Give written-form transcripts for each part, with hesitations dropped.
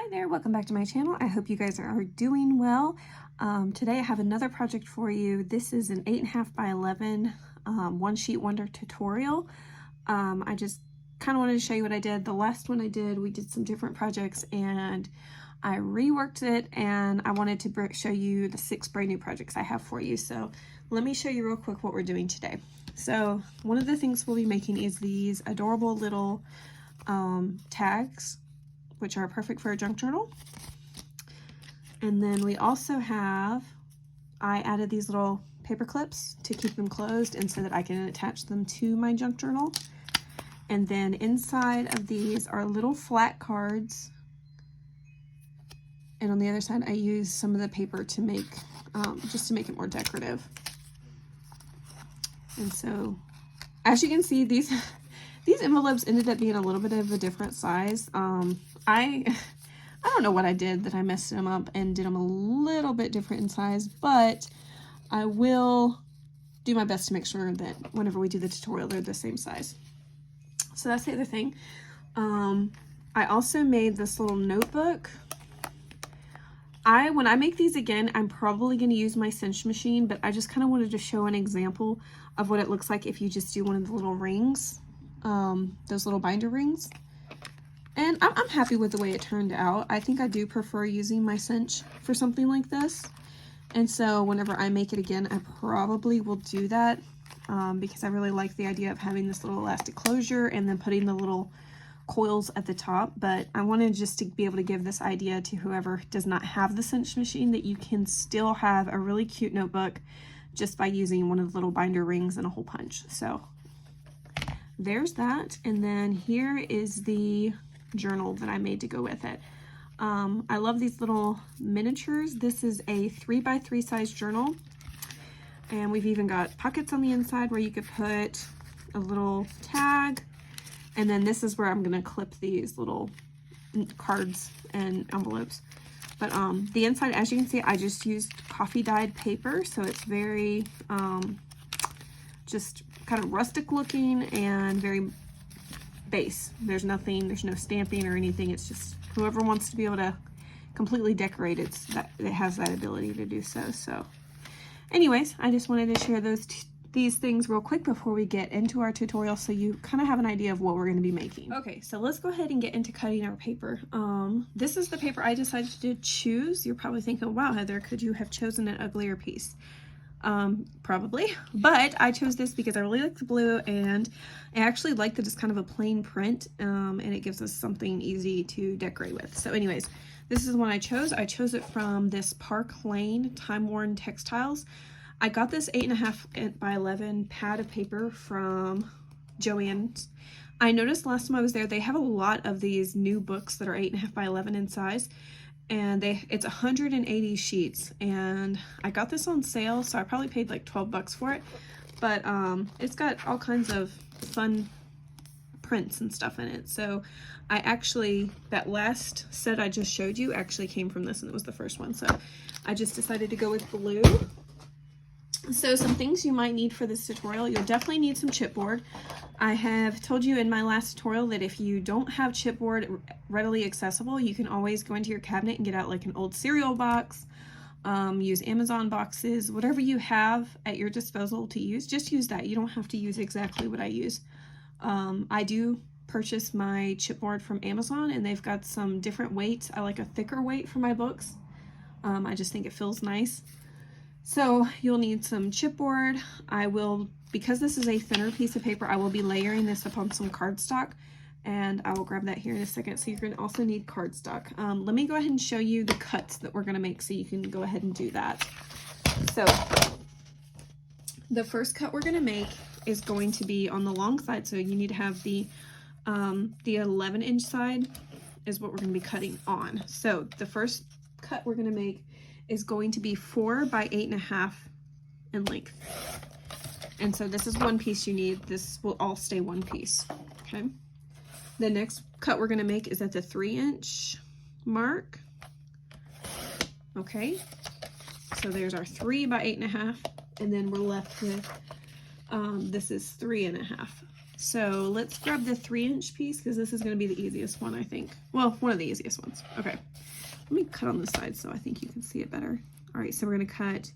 Hi there, welcome back to my channel. I hope you guys are doing well. Today I have another project for you. This is an 8.5 by 11 one sheet wonder tutorial. I just kind of wanted to show you what I did. The last one I did, we did some different projects and I reworked it, and I wanted to show you the 6 brand new projects I have for you. So let me show you real quick what we're doing today. So one of the things we'll be making is these adorable little tags, which are perfect for a junk journal. And then we also have, I added these little paper clips to keep them closed and so that I can attach them to my junk journal. And then inside of these are little flat cards. And on the other side, I use some of the paper to make, just to make it more decorative. And so, as you can see, these envelopes ended up being a little bit of a different size. I don't know what I did that I messed them up and did them a little bit different in size, but I will do my best to make sure that whenever we do the tutorial, they're the same size. So that's the other thing. I also made this little notebook. When I make these again, I'm probably going to use my cinch machine, but I just kind of wanted to show an example of what it looks like if you just do one of the little rings, those little binder rings. And I'm happy with the way it turned out. I think I do prefer using my cinch for something like this. And so whenever I make it again, I probably will do that because I really like the idea of having this little elastic closure and then putting the little coils at the top. But I wanted just to be able to give this idea to whoever does not have the cinch machine that you can still have a really cute notebook just by using one of the little binder rings and a hole punch. So there's that. And then here is the journal that I made to go with it. I love these little miniatures. This is a 3x3 size journal, and we've even got pockets on the inside where you could put a little tag, and then this is where I'm going to clip these little cards and envelopes. But the inside, as you can see, I just used coffee dyed paper, so it's very just kind of rustic looking and very base. There's no stamping or anything. It's just whoever wants to be able to completely decorate it, it has that ability to do so. So anyways, I just wanted to share these things real quick before we get into our tutorial so you kind of have an idea of what we're going to be making. Okay, so let's go ahead and get into cutting our paper. This is the paper I decided to choose. You're probably thinking, wow, Heather, could you have chosen an uglier piece? Probably, but I chose this because I really like the blue, and I actually like that it's kind of a plain print, and it gives us something easy to decorate with. So anyways, this is the one I chose. I chose it from this Park Lane Time Worn Textiles. I got this 8.5 by 11 pad of paper from Joann's. I noticed last time I was there, they have a lot of these new books that are 8.5 by 11 in size. And it's 180 sheets, and I got this on sale, so I probably paid like 12 bucks for it. But it's got all kinds of fun prints and stuff in it. So I actually, that last set I just showed you actually came from this, and it was the first one. So I just decided to go with blue. So some things you might need for this tutorial: you'll definitely need some chipboard. I have told you in my last tutorial that if you don't have chipboard readily accessible, you can always go into your cabinet and get out like an old cereal box, use Amazon boxes, whatever you have at your disposal to use, just use that. You don't have to use exactly what I use. I do purchase my chipboard from Amazon, and they've got some different weights. I like a thicker weight for my books. I just think it feels nice. So you'll need some chipboard. Because this is a thinner piece of paper, I will be layering this upon some cardstock, and I will grab that here in a second. So you're going to also need cardstock. Let me go ahead and show you the cuts that we're going to make so you can go ahead and do that. So the first cut we're going to make is going to be on the long side. So you need to have the 11-inch side is what we're going to be cutting on. So the first cut we're going to make is going to be 4 by 8.5 in length. And so this is one piece you need. This will all stay one piece, okay? The next cut we're gonna make is at the 3-inch mark, okay? So there's our 3 by 8.5, and then we're left with, this is 3.5. So let's grab the 3-inch piece because this is going to be the easiest one, I think. Well, one of the easiest ones. Okay. Let me cut on the side so I think you can see it better. All right, so we're going to cut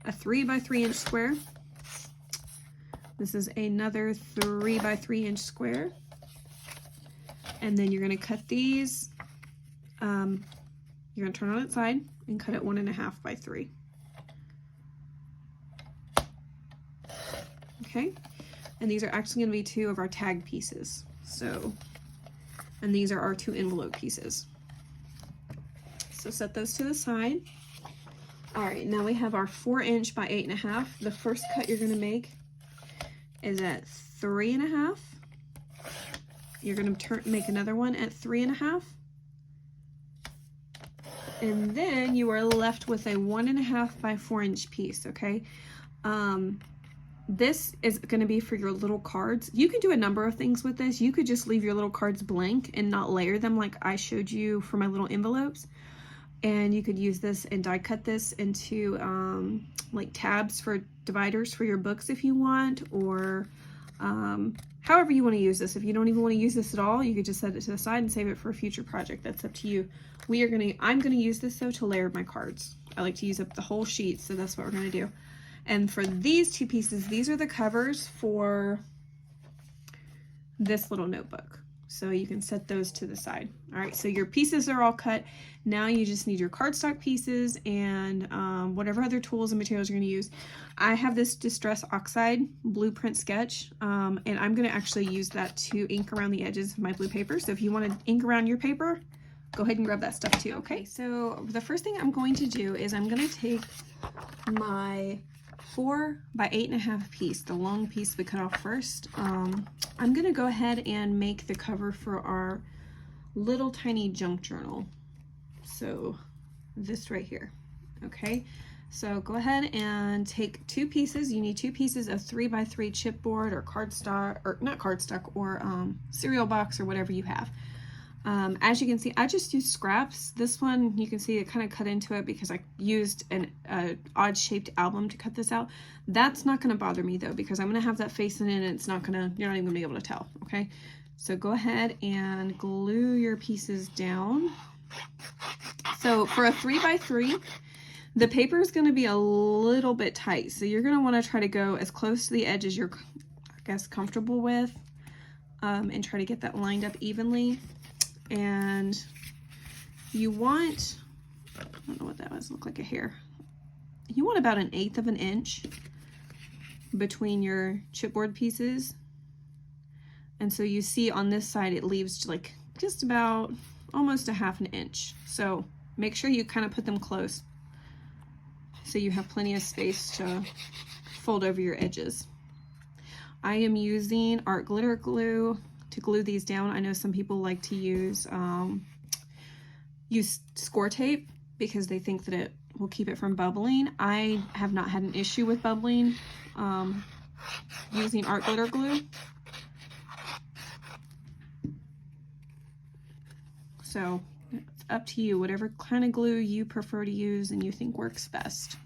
a 3 by 3 inch square. This is another 3 by 3 inch square. And then you're going to cut these. You're going to turn on its side and cut it 1.5 by 3. Okay. And these are actually going to be 2 of our tag pieces. So, and these are our 2 envelope pieces. So set those to the side. All right, now we have our 4-inch by 8.5. The first cut you're going to make is at 3.5. You're going to make another one at 3.5. And then you are left with a 1.5 by 4-inch piece, okay? This is going to be for your little cards. You can do a number of things with this. You could just leave your little cards blank and not layer them like I showed you for my little envelopes. And you could use this and die cut this into like tabs for dividers for your books if you want, or however you want to use this. If you don't even want to use this at all, you could just set it to the side and save it for a future project. That's up to you. I'm gonna use this though to layer my cards. I like to use up the whole sheet, so that's what we're gonna do. And for these 2 pieces, these are the covers for this little notebook. So you can set those to the side. All right, so your pieces are all cut. Now you just need your cardstock pieces and whatever other tools and materials you're gonna use. I have this Distress Oxide blueprint sketch, and I'm gonna actually use that to ink around the edges of my blue paper. So if you wanna ink around your paper, go ahead and grab that stuff too, okay? So the first thing I'm going to do is I'm gonna take my 4 by 8.5 piece, the long piece we cut off first. I'm gonna go ahead and make the cover for our little tiny junk journal. So this right here, okay? So go ahead and take 2 pieces. You need 2 pieces of 3 by 3 chipboard or cardstock, or not cardstock, or cereal box or whatever you have. As you can see, I just used scraps. This one, you can see it kind of cut into it because I used an odd shaped album to cut this out. That's not going to bother me though, because I'm going to have that face in it and it's not going to, you're not even going to be able to tell. Okay. So go ahead and glue your pieces down. So for a 3 by 3, the paper is going to be a little bit tight. So you're going to want to try to go as close to the edge as you're, I guess, comfortable with, and try to get that lined up evenly. And you want, I don't know what that was, look like a hair. You want about 1/8 of an inch between your chipboard pieces. And so you see on this side, it leaves like just about almost a 1/2 inch. So make sure you kind of put them close so you have plenty of space to fold over your edges. I am using art glitter glue to glue these down. I know some people like to use score tape because they think that it will keep it from bubbling. I have not had an issue with bubbling using art glitter glue. So it's up to you, whatever kind of glue you prefer to use and you think works best.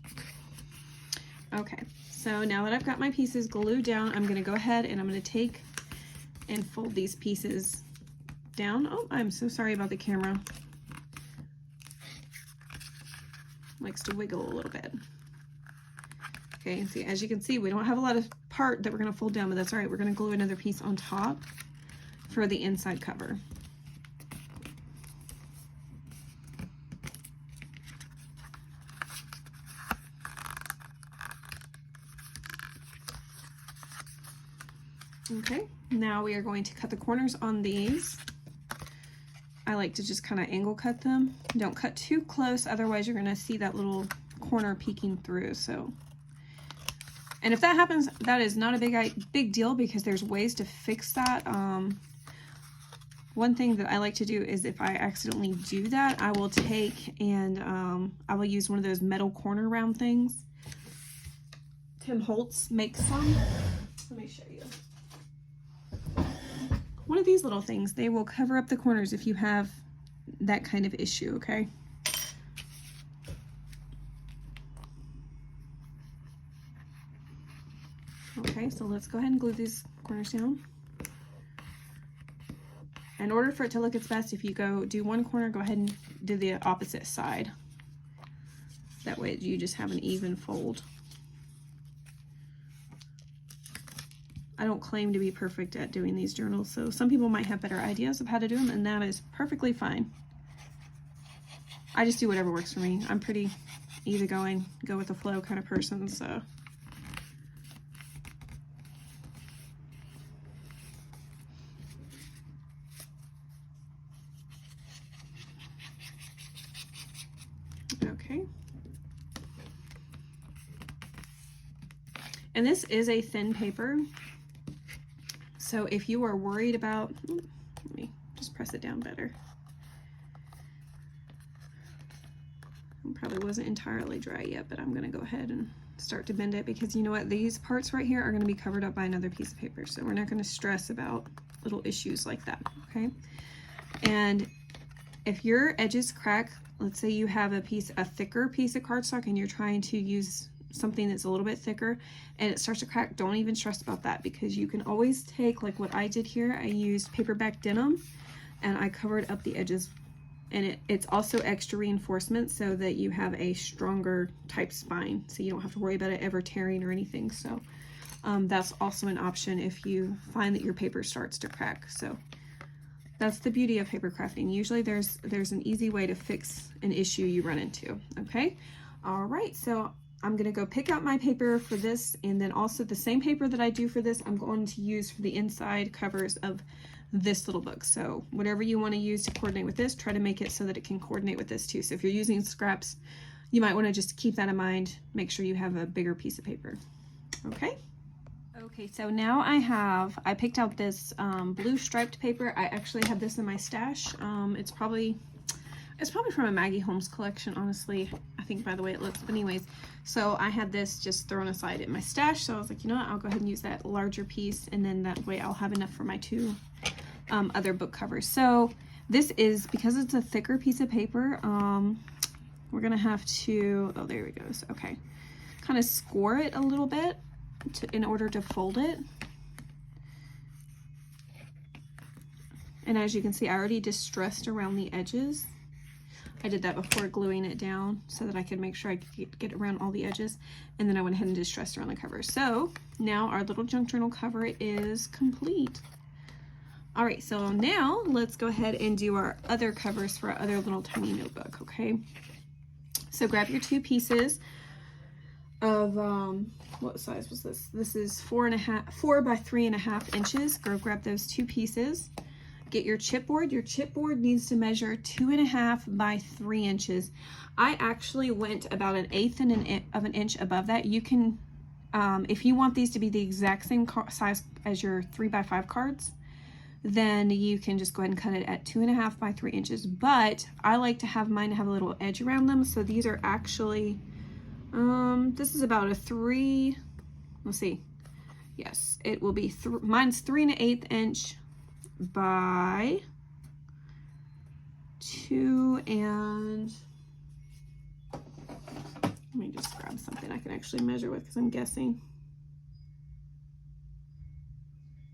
Okay, so now that I've got my pieces glued down, I'm gonna go ahead and I'm gonna take and fold these pieces down. Oh, I'm so sorry about the camera. Likes to wiggle a little bit. Okay, and see, as you can see, we don't have a lot of part that we're gonna fold down, but that's all right. We're gonna glue another piece on top for the inside cover. Okay, now we are going to cut the corners on these. I like to just kind of angle cut them. Don't cut too close, otherwise you're going to see that little corner peeking through. So, and if that happens, that is not a big deal because there's ways to fix that. One thing that I like to do is if I accidentally do that, I will take and I will use one of those metal corner round things. Tim Holtz makes some. Let me show you. One of these little things, they will cover up the corners if you have that kind of issue, okay? Okay, so let's go ahead and glue these corners down. in order for it to look its best, if you go do one corner, go ahead and do the opposite side. That way you just have an even fold. I don't claim to be perfect at doing these journals, so some people might have better ideas of how to do them, and that is perfectly fine. I just do whatever works for me. I'm pretty easygoing, go with the flow kind of person, so. Okay. And this is a thin paper. So if you are worried about, let me just press it down better. It probably wasn't entirely dry yet, but I'm gonna go ahead and start to bend it, because you know what, these parts right here are gonna be covered up by another piece of paper. So we're not gonna stress about little issues like that, okay? And if your edges crack, let's say you have a thicker piece of cardstock and you're trying to use something that's a little bit thicker and it starts to crack, don't even stress about that, because you can always take, like what I did here, I used paperback denim and I covered up the edges, and it's also extra reinforcement so that you have a stronger type spine, so you don't have to worry about it ever tearing or anything. So that's also an option if you find that your paper starts to crack. So that's the beauty of paper crafting. Usually there's an easy way to fix an issue you run into. Okay, all right, so I'm gonna go pick out my paper for this, and then also the same paper that I do for this, I'm going to use for the inside covers of this little book. So whatever you want to use to coordinate with this, try to make it so that it can coordinate with this too. So if you're using scraps, you might want to just keep that in mind. Make sure you have a bigger piece of paper. Okay. Okay, so now I picked out this blue striped paper. I actually have this in my stash. It's probably from a Maggie Holmes collection, honestly, I think, by the way it looks. But anyways, so I had this just thrown aside in my stash, so I was like, you know what, I'll go ahead and use that larger piece, and then that way I'll have enough for my two other book covers. So this is, because it's a thicker piece of paper, we're gonna have to, oh, there we go. Okay, kind of score it a little bit in order to fold it. And as you can see, I already distressed around the edges. I did that before gluing it down so that I could make sure I could get around all the edges, and then I went ahead and distressed around the cover. So now our little junk journal cover is complete. All right, so now let's go ahead and do our other covers for our other little tiny notebook, okay? So grab your two pieces of, what size was this? This is 4 by 3.5 inches. Go grab those two pieces. Get your chipboard. Your chipboard needs to measure 2.5 by 3 inches. I actually went about 1/8 of an inch above that. You can, if you want these to be the exact same size as your 3 by 5 cards, then you can just go ahead and cut it at 2.5 by 3 inches. But I like to have mine have a little edge around them. So these are actually, this is about a 3, let's see. Yes, it will be, mine's 3 1/8 inch by 2, and let me just grab something I can actually measure with, because I'm guessing.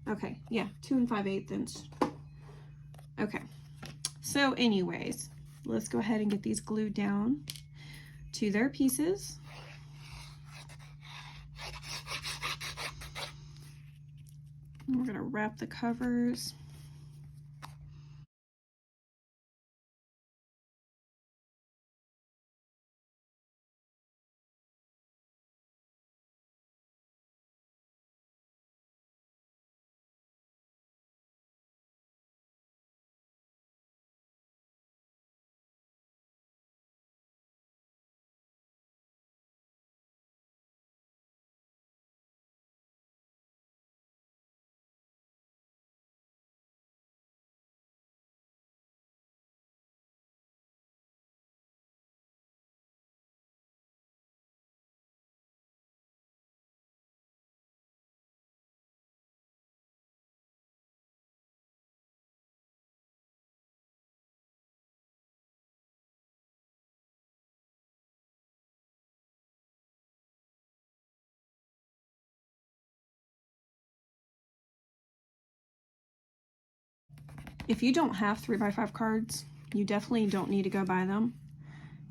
Okay, yeah, 2 5/8 inch. Okay, so anyways, let's go ahead and get these glued down to their pieces. And we're gonna wrap the covers. if you don't have 3x5 cards, you definitely don't need to go buy them.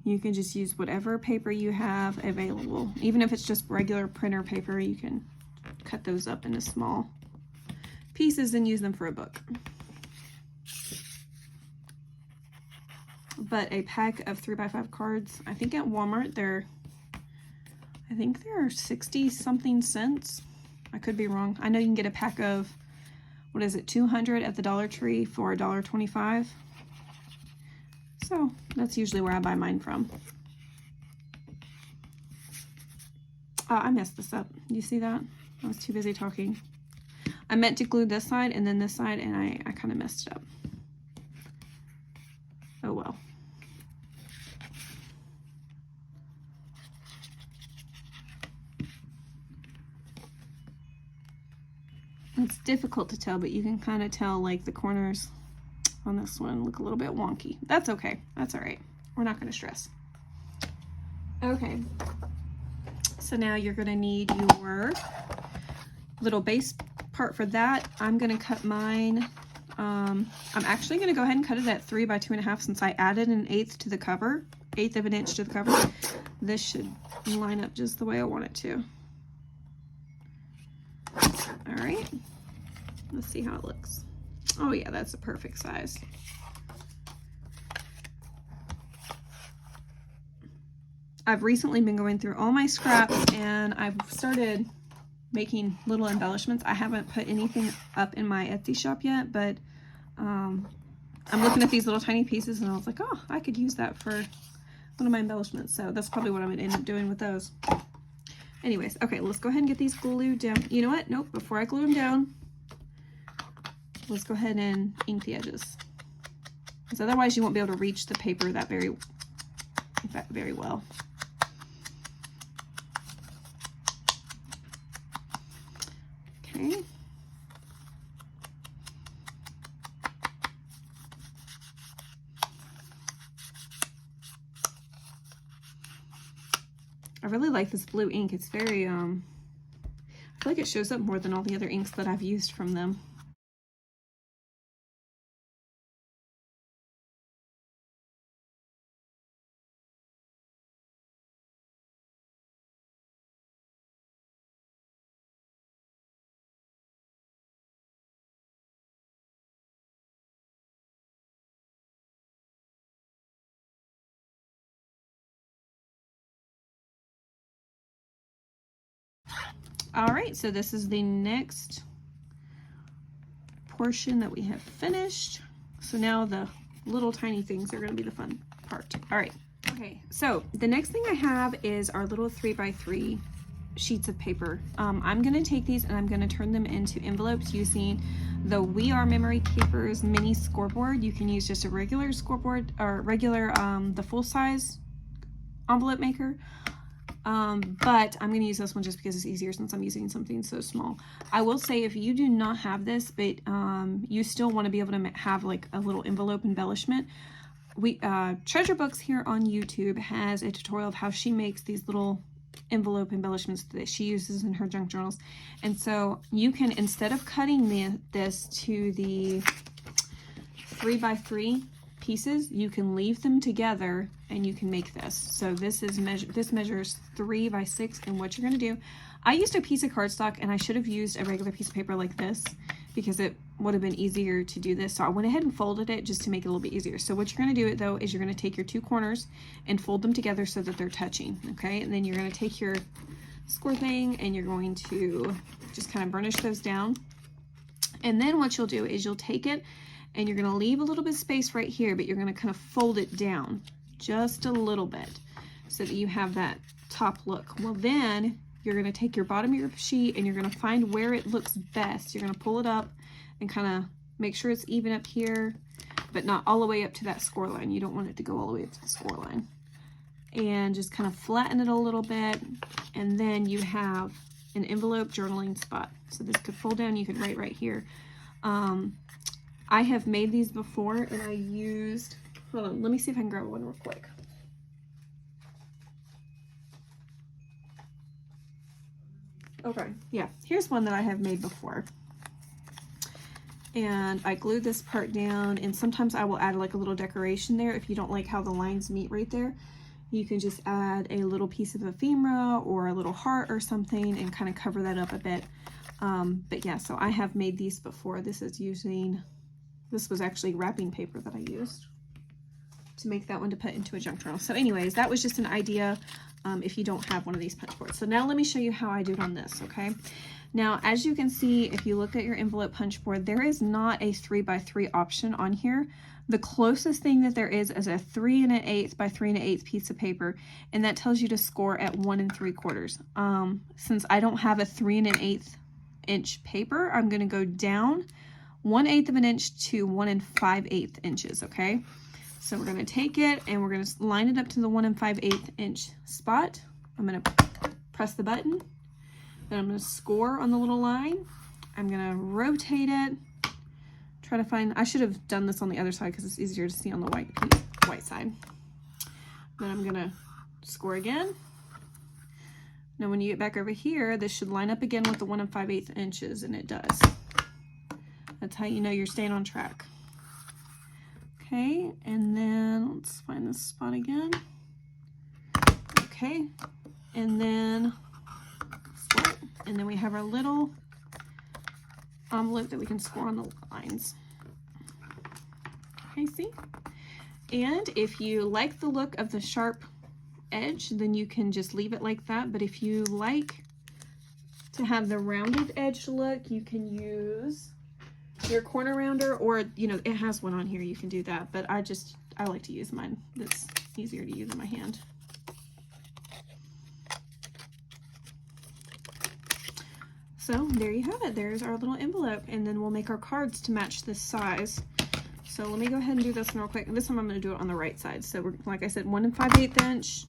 You can just use whatever paper you have available. Even if it's just regular printer paper, you can cut those up into small pieces and use them for a book. But a pack of 3x5 cards, I think at Walmart they're 60 something cents. I could be wrong. I know you can get a pack of, what is it, 200 at the Dollar Tree for $1.25. So that's usually where I buy mine from. I messed this up. You see that? I was too busy talking. I meant to glue this side and then this side, and I kind of messed it up. Oh well. It's difficult to tell, but you can kind of tell like the corners on this one look a little bit wonky. That's okay. That's all right. We're not going to stress. Okay. So now you're going to need your little base part for that. I'm going to cut mine. I'm actually going to go ahead and cut it at 3 by 2.5 since I added an 1/8 to the cover, 1/8 of an inch to the cover. This should line up just the way I want it to. All right. Let's see how it looks. Oh yeah, that's a perfect size. I've recently been going through all my scraps and I've started making little embellishments. I haven't put anything up in my Etsy shop yet, but I'm looking at these little tiny pieces and I was like, oh, I could use that for one of my embellishments. So that's probably what I'm gonna end up doing with those. Anyways, okay, let's go ahead and get these glued down. You know what? Nope, before I glue them down, let's go ahead and ink the edges. Because otherwise you won't be able to reach the paper that very well. Okay. I really like this blue ink. It's very, I feel like it shows up more than all the other inks that I've used from them. All right, so this is the next portion that we have finished. So now the little tiny things are going to be the fun part. All right. Okay, so the next thing I have is our little 3x3 sheets of paper. I'm going to take these and I'm going to turn them into envelopes using the We Are Memory Keepers mini scoreboard. You can use just a regular scoreboard or regular the full size envelope maker. But I'm going to use this one just because it's easier since I'm using something so small. I will say if you do not have this, but you still want to be able to have like a little envelope embellishment, Treasure Books here on YouTube has a tutorial of how she makes these little envelope embellishments that she uses in her junk journals. And so you can, instead of cutting this to the 3x3 pieces, you can leave them together and you can make this. So this measures 3 by 6, and what you're going to do, I used a piece of cardstock and I should have used a regular piece of paper like this because it would have been easier to do this. So I went ahead and folded it just to make it a little bit easier. So what you're going to do though is you're going to take your two corners and fold them together so that they're touching, okay? And then you're going to take your score thing and you're going to just kind of burnish those down. And then what you'll do is you'll take it and you're going to leave a little bit of space right here, but you're going to kind of fold it down just a little bit so that you have that top look. Well, then you're going to take your bottom of your sheet and you're going to find where it looks best. You're going to pull it up and kind of make sure it's even up here, but not all the way up to that score line. You don't want it to go all the way up to the score line. And just kind of flatten it a little bit, and then you have an envelope journaling spot. So this could fold down, you could write right here. I have made these before and I used, hold on, let me see if I can grab one real quick. Okay, yeah, here's one that I have made before. And I glued this part down, and sometimes I will add like a little decoration there. If you don't like how the lines meet right there, you can just add a little piece of ephemera or a little heart or something and kind of cover that up a bit. But yeah, so I have made these before. This was actually wrapping paper that I used to make that one to put into a junk journal. So anyways, that was just an idea if you don't have one of these punch boards. So now let me show you how I do it on this, okay? Now, as you can see, if you look at your envelope punch board, there is not a 3x3 option on here. The closest thing that there is a 3 1/8 by 3 1/8 piece of paper, and that tells you to score at 1 3/4. Since I don't have a 3 1/8 inch paper, I'm going to go down 1/8 of an inch to 1 5/8 inches, okay? So we're going to take it and we're going to line it up to the 1 5/8 inch spot. I'm going to press the button. Then I'm going to score on the little line. I'm going to rotate it. Try to find, I should have done this on the other side because it's easier to see on the white side. Then I'm going to score again. Now when you get back over here, this should line up again with the 1 5/8 inches, and it does. That's how you know you're staying on track. Okay, and then let's find this spot again. Okay, and then we have our little envelope that we can score on the lines. Okay, see? And if you like the look of the sharp edge, then you can just leave it like that. But if you like to have the rounded edge look, you can use your corner rounder, or you know, it has one on here, you can do that. But I like to use mine. That's easier to use in my hand. So there you have it. There's our little envelope, and then we'll make our cards to match this size. So let me go ahead and do this one real quick. And this time I'm going to do it on the right side. So we're, like I said, 1 5/8 inch.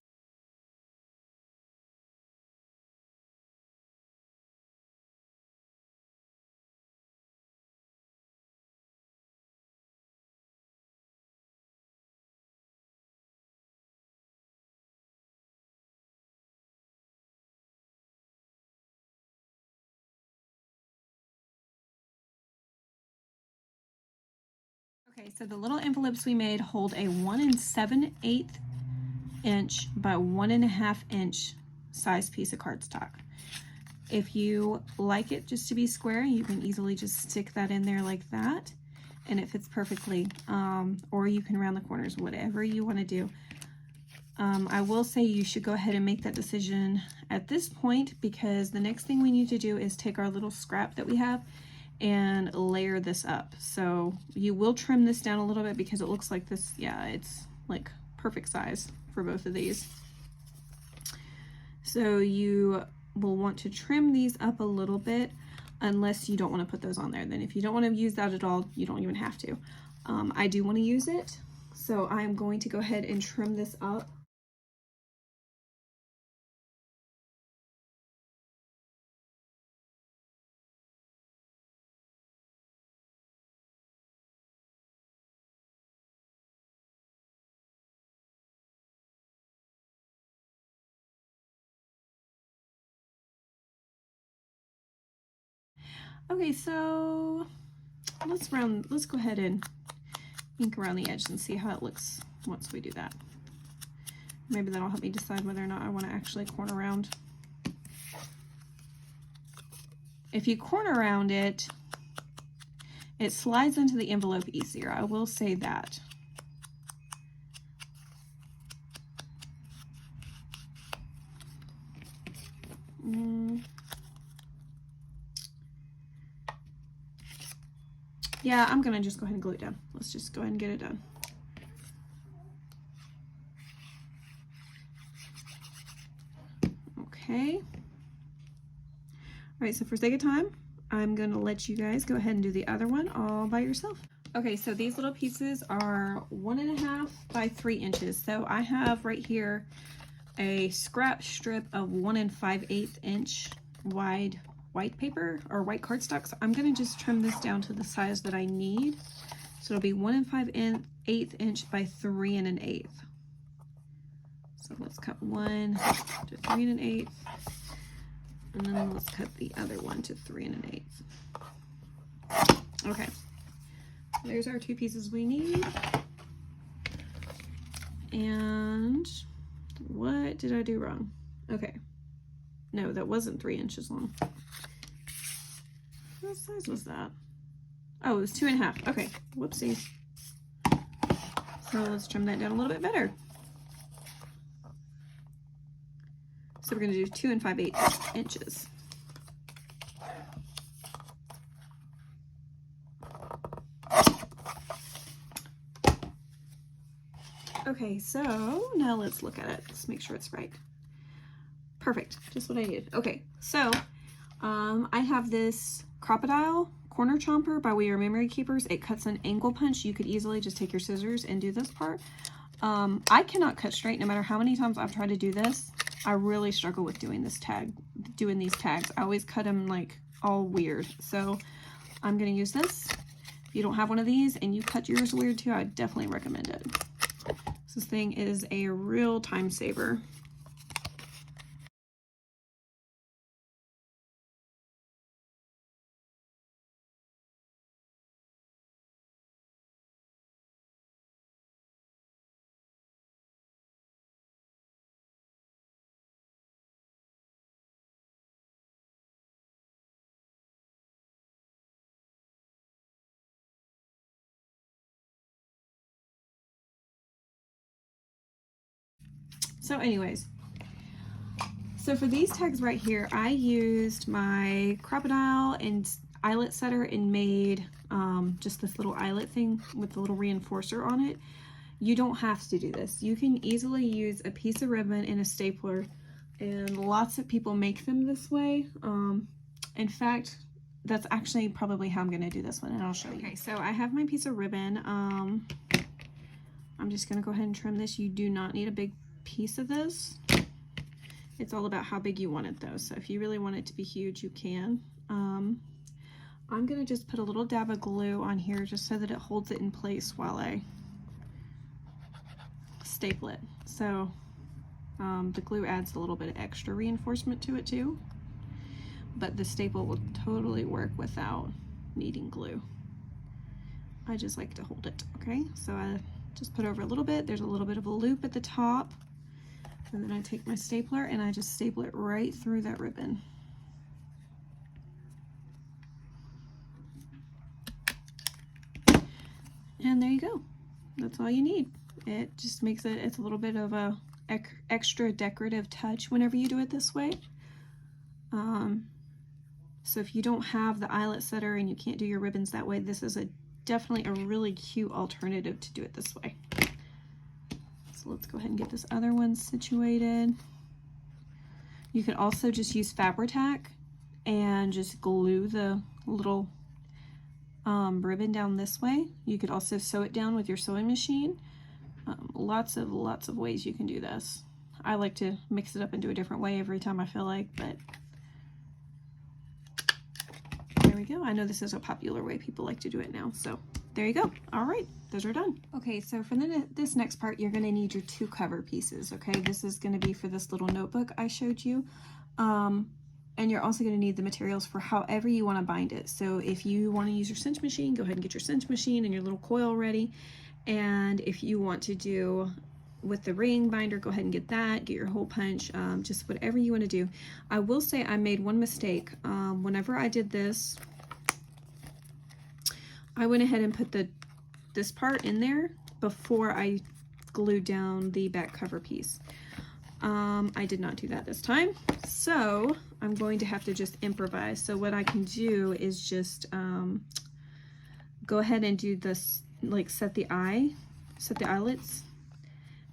Okay, so the little envelopes we made hold a 1 7/8 inch by 1 1/2 inch size piece of cardstock. If you like it just to be square, you can easily just stick that in there like that, and it fits perfectly. Or you can round the corners, whatever you want to do. I will say you should go ahead and make that decision at this point, because the next thing we need to do is take our little scrap that we have and layer this up. So you will trim this down a little bit because it looks like this, yeah, it's like perfect size for both of these. So you will want to trim these up a little bit, unless you don't want to put those on there. Then if you don't want to use that at all, you don't even have to. I do want to use it, so I'm going to go ahead and trim this up. Okay, so let's go ahead and ink around the edge and see how it looks once we do that. Maybe that'll help me decide whether or not I want to actually corner round. If you corner round it, it slides into the envelope easier. I will say that. Yeah, I'm gonna just go ahead and glue it down. Let's just go ahead and get it done. Okay. All right, so for sake of time, I'm gonna let you guys go ahead and do the other one all by yourself. Okay, so these little pieces are 1 1/2 by 3 inches. So I have right here a scrap strip of 1 5/8 inch wide white paper or white cardstock. So I'm gonna just trim this down to the size that I need. So it'll be 1 5/8 inch by 3 1/8. So let's cut one to 3 1/8, and then let's cut the other one to 3 1/8. Okay, there's our 2 pieces we need. And what did I do wrong? Okay. No, that wasn't 3 inches long. What size was that? Oh, it was 2.5. Okay, whoopsie. So let's trim that down a little bit better. So we're going to do 2 5/8 inches. Okay, so now let's look at it. Let's make sure it's right. Perfect, just what I needed. Okay, so I have this Crop-A-Dile corner chomper by We Are Memory Keepers. It cuts an angle punch. You could easily just take your scissors and do this part. I cannot cut straight no matter how many times I've tried to do this. I really struggle with doing these tags. I always cut them like all weird. So I'm gonna use this. If you don't have one of these and you cut yours weird too, I definitely recommend it. This thing is a real time saver. So anyways, so for these tags right here, I used my Crop-A-Dile and eyelet setter and made just this little eyelet thing with a little reinforcer on it. You don't have to do this. You can easily use a piece of ribbon and a stapler, and lots of people make them this way. In fact, that's actually probably how I'm going to do this one, and I'll show you. Okay, so I have my piece of ribbon. I'm just going to go ahead and trim this. You do not need a big piece of this. It's all about how big you want it though, so if you really want it to be huge, you can. I'm gonna just put a little dab of glue on here just so that it holds it in place while I staple it. So the glue adds a little bit of extra reinforcement to it too, but the staple will totally work without needing glue. I just like to hold it. Okay, so I just put over a little bit. There's a little bit of a loop at the top. And then I take my stapler and I just staple it right through that ribbon. And there you go. That's all you need. It just makes it's a little bit of a extra decorative touch whenever you do it this way. So if you don't have the eyelet setter and you can't do your ribbons that way, this is definitely a really cute alternative to do it this way. So let's go ahead and get this other one situated. You could also just use Fabri-Tac and just glue the little ribbon down this way. You could also sew it down with your sewing machine. Lots of ways you can do this. I like to mix it up and do a different way every time I feel like, but there we go. I know this is a popular way people like to do it now, so there you go. All right, those are done. Okay, so for this next part, you're gonna need your 2 cover pieces, okay? This is gonna be for this little notebook I showed you. And you're also gonna need the materials for however you wanna bind it. So if you wanna use your cinch machine, go ahead and get your cinch machine and your little coil ready. And if you want to do with the ring binder, go ahead and get that, get your hole punch, just whatever you wanna do. I will say I made one mistake. Whenever I did this, I went ahead and put this part in there before I glued down the back cover piece. I did not do that this time, so I'm going to have to just improvise. So what I can do is just go ahead and do this, like set the eyelets,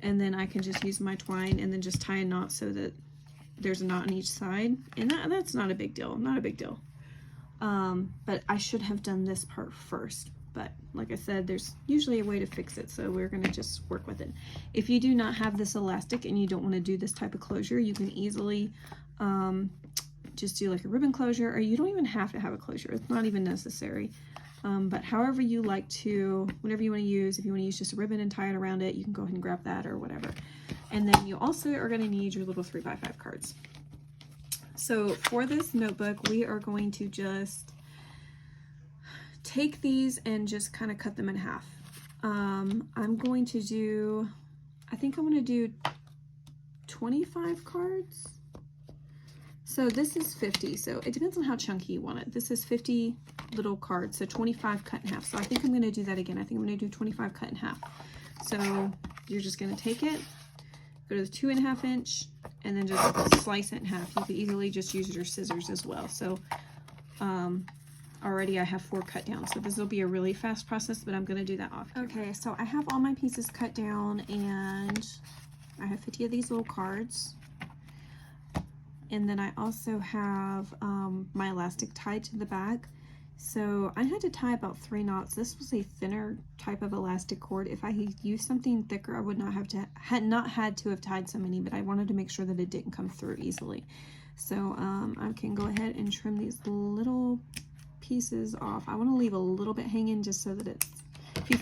and then I can just use my twine and then just tie a knot so that there's a knot on each side, and that's not a big deal, but I should have done this part first. But like I said, there's usually a way to fix it, so we're gonna just work with it. If you do not have this elastic and you don't want to do this type of closure, you can easily just do like a ribbon closure, or you don't even have to have a closure. It's not even necessary. But however you like to, whatever you want to use, if you want to use just a ribbon and tie it around it, you can go ahead and grab that or whatever. And then you also are going to need your little 3x5 cards. So for this notebook, we are going to just take these and just kind of cut them in half. I'm going to do, I think I want to do 25 cards. So this is 50, so it depends on how chunky you want it. This is 50 little cards, so 25 cut in half. So I think I'm going to do that again. I think I'm going to do 25 cut in half. So you're just going to take it, go to the 2.5 inch, and then just slice it in half. You could easily just use your scissors as well. So already I have 4 cut down, so this will be a really fast process, but I'm going to do that off camera. Okay, so I have all my pieces cut down, and I have 50 of these little cards. And then I also have my elastic tied to the back. So I had to tie about 3 knots. This was a thinner type of elastic cord. If I had used something thicker, I would not have had to have tied so many, but I wanted to make sure that it didn't come through easily. So I can go ahead and trim these little pieces off. I want to leave a little bit hanging just so that it's, if you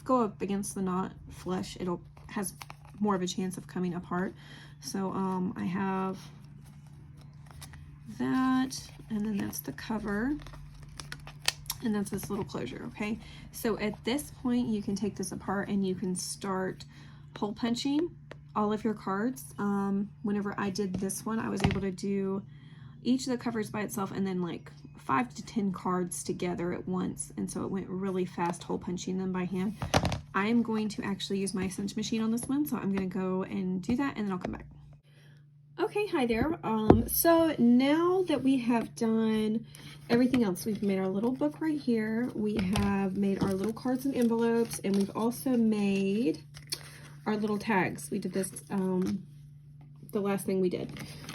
go up against the knot flush, has more of a chance of coming apart. So I have that, and then that's the cover, and that's this little closure. Okay, so at this point you can take this apart and you can start hole punching all of your cards. Whenever I did this one, I was able to do each of the covers by itself and then like 5 to 10 cards together at once, and so it went really fast hole punching them by hand. I am going to actually use my cinch machine on this one, so I'm going to go and do that, and then I'll come back. Okay, hi there. So now that we have done everything else, we've made our little book right here. We have made our little cards and envelopes, and we've also made our little tags. We did this the last thing we did.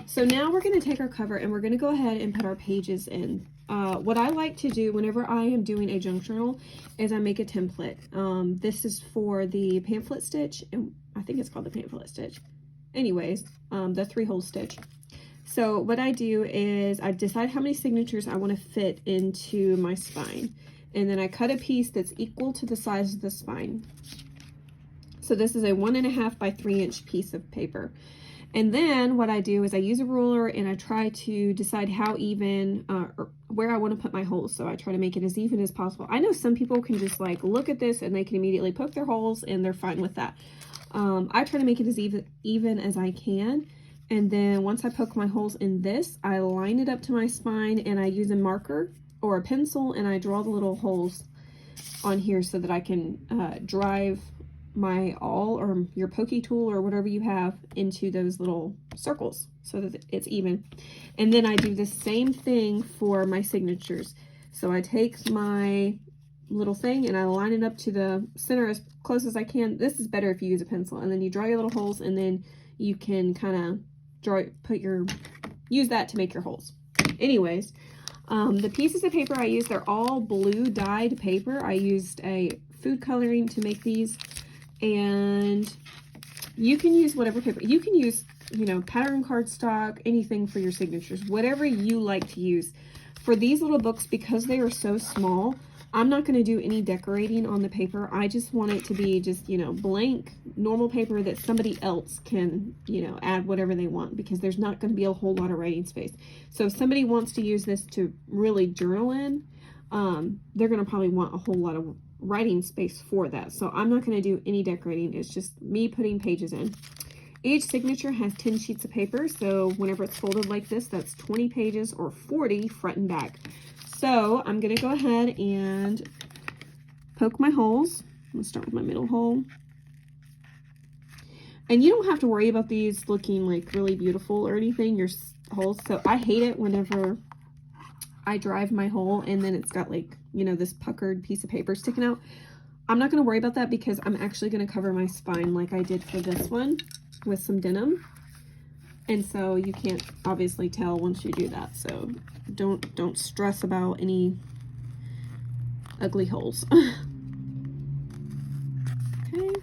So now we're going to take our cover and we're going to go ahead and put our pages in. What I like to do whenever I am doing a junk journal is I make a template. This is for the pamphlet stitch, and I think it's called the pamphlet stitch. Anyways, the 3-hole stitch. So what I do is I decide how many signatures I want to fit into my spine, and then I cut a piece that's equal to the size of the spine. So this is a 1.5 by 3 inch piece of paper. And then what I do is I use a ruler and I try to decide how even, or where I want to put my holes. So I try to make it as even as possible. I know some people can just like look at this and they can immediately poke their holes and they're fine with that. I try to make it as even as I can. And then once I poke my holes in this, I line it up to my spine and I use a marker or a pencil and I draw the little holes on here so that I can drive my awl or your pokey tool or whatever you have into those little circles so that it's even. And then I do the same thing for my signatures. So I take my little thing and I line it up to the center as close as I can. This is better if you use a pencil, and then you draw your little holes, and then you can kind of use that to make your holes. Anyways, the pieces of paper I use, they're all blue dyed paper. I used a food coloring to make these. And you can use whatever paper. You can use, you know, pattern cardstock, anything for your signatures, whatever you like to use. For these little books, because they are so small, I'm not going to do any decorating on the paper. I just want it to be just, you know, blank, normal paper that somebody else can, you know, add whatever they want, because there's not going to be a whole lot of writing space. So if somebody wants to use this to really journal in, they're going to probably want a whole lot of writing space for that. So I'm not going to do any decorating. It's just me putting pages in. Each signature has 10 sheets of paper, so whenever it's folded like this, that's 20 pages or 40 front and back. So I'm going to go ahead and poke my holes. I'm going to start with my middle hole. And you don't have to worry about these looking like really beautiful or anything, your holes. So I hate it whenever I drive my hole and then it's got like, you know, this puckered piece of paper sticking out. I'm not going to worry about that because I'm actually going to cover my spine like I did for this one with some denim. And so you can't obviously tell once you do that. So don't stress about any ugly holes. Okay.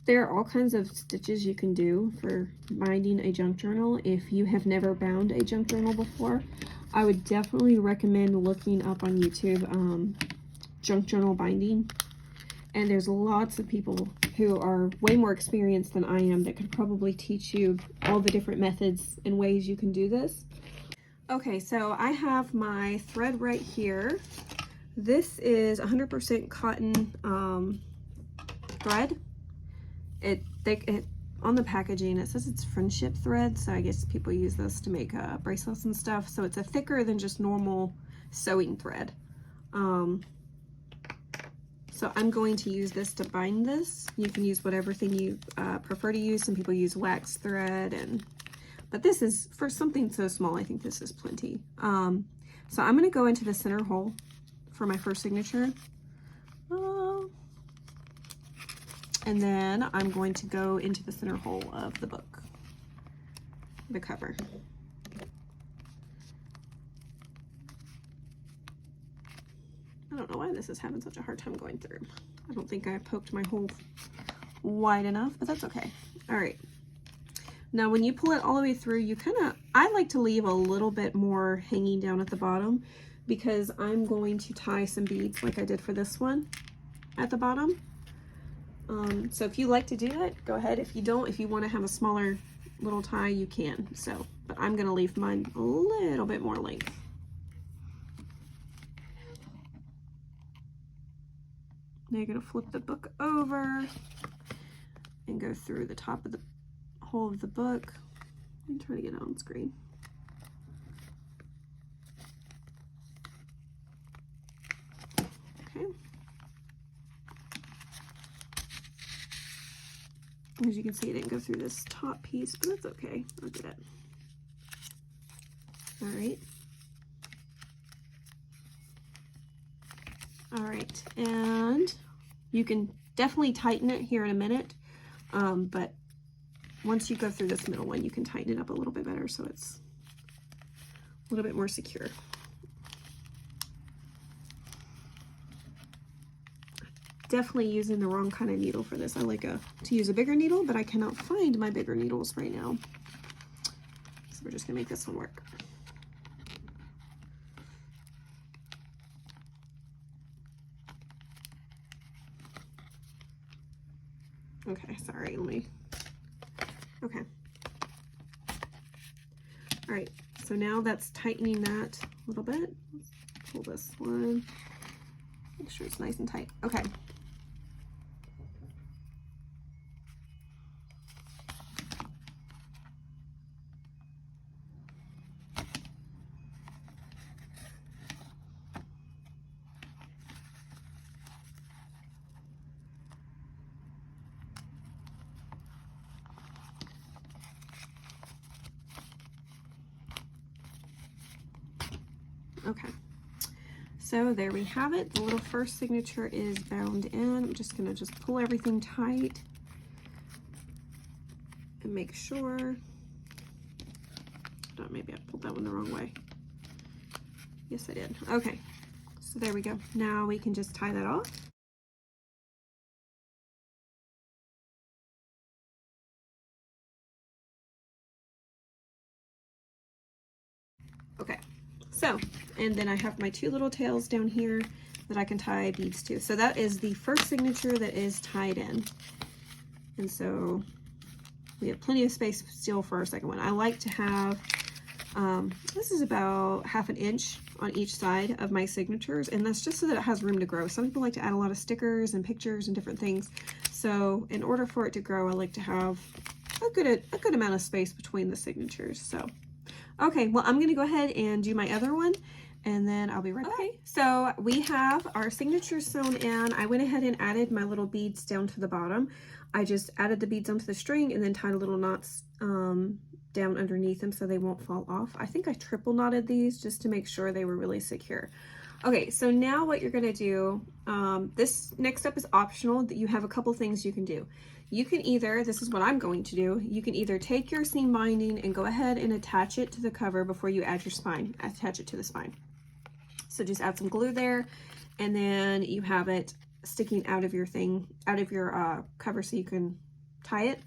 There are all kinds of stitches you can do for binding a junk journal. If you have never bound a junk journal before, I would definitely recommend looking up on YouTube junk journal binding. And there's lots of people who are way more experienced than I am that could probably teach you all the different methods and ways you can do this. Okay, so I have my thread right here. This is 100% cotton thread. It on the packaging it says it's friendship thread, so I guess people use this to make bracelets and stuff. So it's a thicker than just normal sewing thread. So I'm going to use this to bind this. You can use whatever thing you prefer to use. Some people use wax thread, but this is, for something so small, I think this is plenty. So I'm going to go into the center hole for my first signature. And then I'm going to go into the center hole of the book, the cover. I don't know why this is having such a hard time going through. I don't think I poked my hole wide enough, but that's okay. All right. Now, when you pull it all the way through, you I like to leave a little bit more hanging down at the bottom because I'm going to tie some beads like I did for this one at the bottom. So if you like to do that, go ahead. If you don't, if you want to have a smaller little tie, you can. So, but I'm going to leave mine a little bit more length. Now you're going to flip the book over and go through the top of the hole of the book. I'm trying to get it on screen. Okay. As you can see, it didn't go through this top piece, but that's okay. I'll get it. All right. All right, and you can definitely tighten it here in a minute, but once you go through this middle one, you can tighten it up a little bit better so it's a little bit more secure. Definitely using the wrong kind of needle for this. I like to use a bigger needle, but I cannot find my bigger needles right now. So we're just gonna make this one work. Okay, sorry, okay. All right, so now that's tightening that a little bit. Let's pull this one, make sure it's nice and tight. Okay. Okay, so there we have it. The little first signature is bound in. I'm just gonna pull everything tight and make sure. Oh, maybe I pulled that one the wrong way. Yes, I did. Okay, so there we go. Now we can just tie that off. Okay. So, and then I have my two little tails down here that I can tie beads to. So that is the first signature that is tied in. And so we have plenty of space still for our second one. I like to have, this is about 1/2 inch on each side of my signatures, and that's just so that it has room to grow. Some people like to add a lot of stickers and pictures and different things. So in order for it to grow, I like to have a good amount of space between the signatures. So okay, well, I'm going to go ahead and do my other one, and then I'll be right back. Okay, so we have our signatures sewn in. I went ahead and added my little beads down to the bottom. I just added the beads onto the string and then tied little knots down underneath them so they won't fall off. I think I triple knotted these just to make sure they were really secure. Okay, so now what you're going to do, this next step is optional. That you have a couple things you can do. You can either, this is what I'm going to do, you can either take your seam binding and go ahead and attach it to the cover before you add your spine, attach it to the spine. So just add some glue there, and then you have it sticking out of your thing, out of your cover, so you can tie it.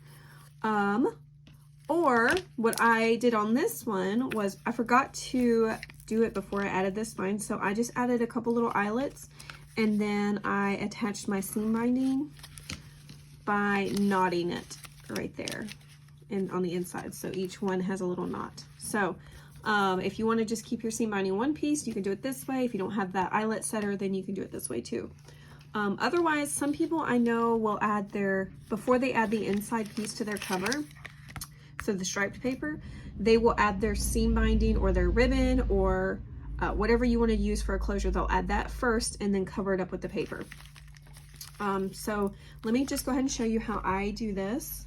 Or what I did on this one was I forgot to do it before I added this spine, so I just added a couple little eyelets, and then I attached my seam binding by knotting it right there and on the inside, so each one has a little knot. So if you want to just keep your seam binding in one piece, you can do it this way. If you don't have that eyelet setter, then you can do it this way too. Otherwise, some people I know will add before they add the inside piece to their cover, so the striped paper, they will add their seam binding or their ribbon or whatever you want to use for a closure. They'll add that first and then cover it up with the paper. So let me just go ahead and show you how I do this.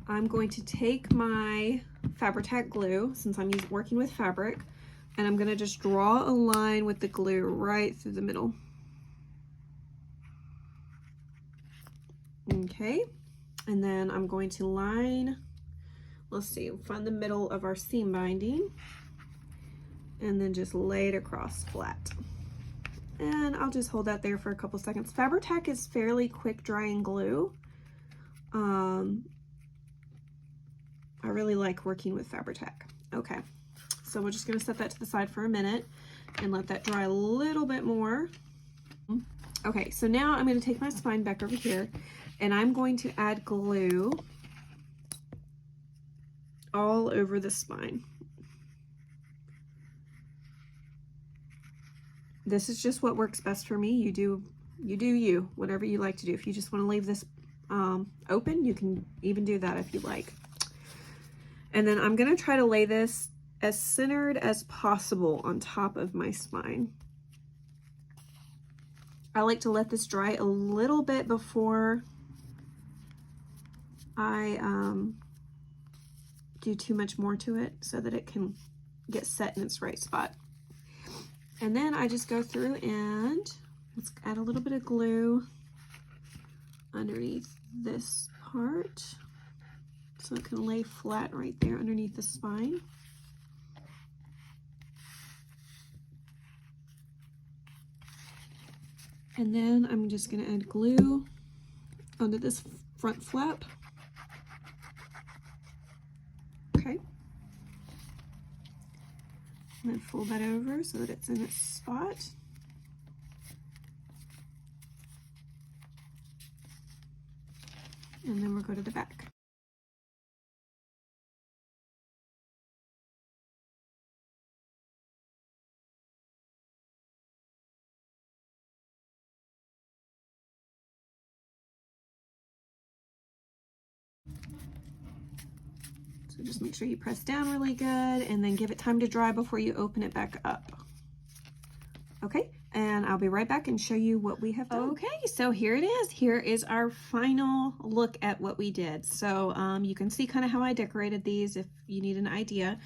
I'm going to take my Fabri-Tac glue, since I'm working with fabric, and I'm going to just draw a line with the glue right through the middle. Okay, and then I'm going to line, let's see, find the middle of our seam binding, and then just lay it across flat. And I'll just hold that there for a couple seconds. Fabri-Tac is fairly quick drying glue. I really like working with Fabri-Tac. Okay, so we're just going to set that to the side for a minute and let that dry a little bit more. Okay, so now I'm going to take my spine back over here, and I'm going to add glue all over the spine. This is just what works best for me. You do you, whatever you like to do. If you just want to leave this open, you can even do that if you like. And then I'm going to try to lay this as centered as possible on top of my spine. I like to let this dry a little bit before I do too much more to it, so that it can get set in its right spot. And then I just go through and let's add a little bit of glue underneath this part, so it can lay flat right there underneath the spine. And then I'm just going to add glue onto this front flap. Okay. And then fold that over so that it's in its spot. And then we'll go to the back. So just make sure you press down really good and then give it time to dry before you open it back up. Okay, and I'll be right back and show you what we have done. Okay, so here it is. Here is our final look at what we did. So you can see kind of how I decorated these if you need an idea.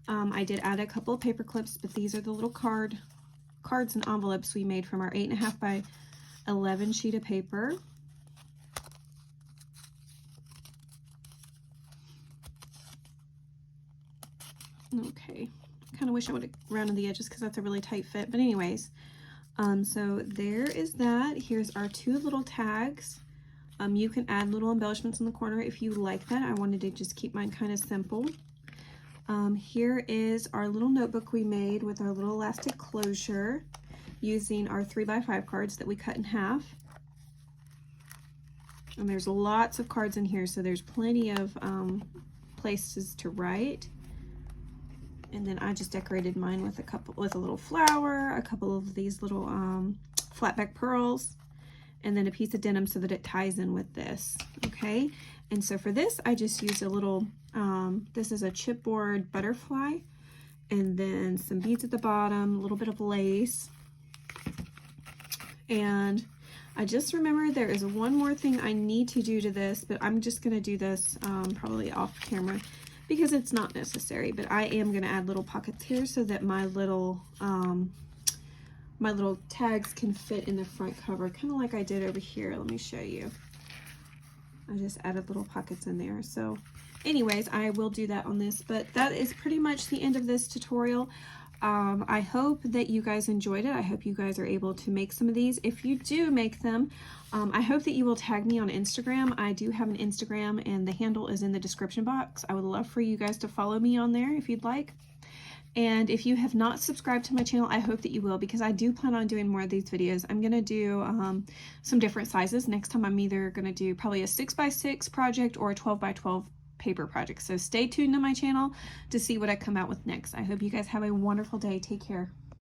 I did add a couple of paper clips, but these are the little cards and envelopes we made from our 8.5 by 11 sheet of paper. Okay, kind of wish I would have rounded the edges because that's a really tight fit, but anyways, so there is that. Here's our two little tags. You can add little embellishments in the corner if you like that. I wanted to just keep mine kind of simple. Here is our little notebook we made with our little elastic closure using our 3x5 cards that we cut in half. And there's lots of cards in here, so there's plenty of places to write. And then I just decorated mine with a little flower, a couple of these little flat back pearls, and then a piece of denim so that it ties in with this. Okay, and so for this I just used a little this is a chipboard butterfly, and then some beads at the bottom, a little bit of lace. And I just remembered there is one more thing I need to do to this, but I'm just going to do this probably off camera because it's not necessary, but I am going to add little pockets here so that my little tags can fit in the front cover, kind of like I did over here. Let me show you. I just added little pockets in there. So anyways, I will do that on this, but that is pretty much the end of this tutorial. I hope that you guys enjoyed it. I hope you guys are able to make some of these. If you do make them, I hope that you will tag me on Instagram. I do have an Instagram and the handle is in the description box. I would love for you guys to follow me on there if you'd like. And if you have not subscribed to my channel, I hope that you will, because I do plan on doing more of these videos. I'm going to do some different sizes. Next time I'm either going to do probably a 6x6 project or a 12x12 paper project. So stay tuned to my channel to see what I come out with next. I hope you guys have a wonderful day. Take care.